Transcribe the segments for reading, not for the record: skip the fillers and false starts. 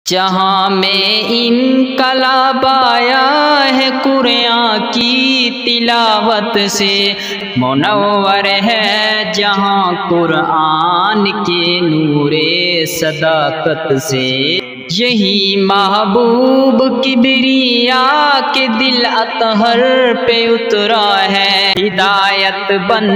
جہاں میں انقلاب آیا ہے قرآن کی تلاوت سے، منور ہے جہاں قرآن کے نور صداقت سے۔ یہی محبوب کبریا کے دل اطہر پہ اترا ہے، ہدایت بن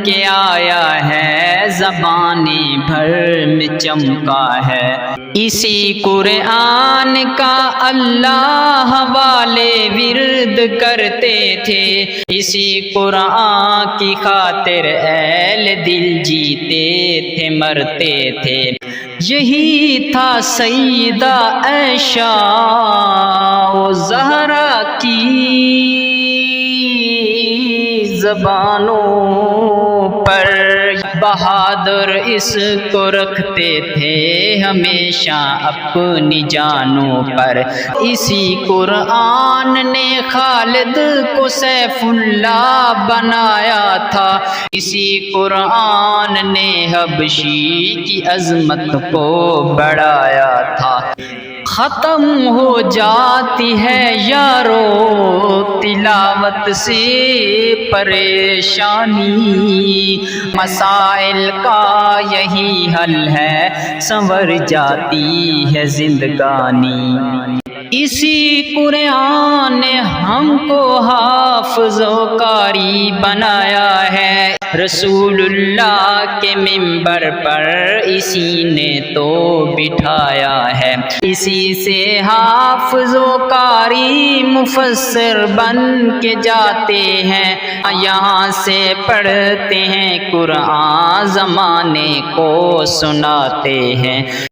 کے آیا ہے، زبان بھر میں چمکا ہے۔ اسی قرآن کا اللہ والے ورد کرتے تھے، اسی قرآن کی خاطر اہل دل جیتے تھے مرتے تھے۔ یہی تھا سیدہ عائشہ و زہرا کی زبانوں پر، بہادر اس کو رکھتے تھے ہمیشہ اپنی جانوں پر۔ اسی قرآن نے خالد کو سیف اللہ بنایا تھا، اسی قرآن نے حبشی کی عظمت کو بڑھایا تھا۔ ختم ہو جاتی ہے یارو تلاوت سے پریشانی، مسائل کا یہی حل ہے، سنور جاتی ہے زندگانی۔ اسی قرآن نے ہم کو حافظ و قاری بنایا ہے، رسول اللہ کے منبر پر اسی نے تو بٹھایا ہے۔ اسی سے حافظ و قاری مفسر بن کے جاتے ہیں، یہاں سے پڑھتے ہیں قرآن زمانے کو سناتے ہیں۔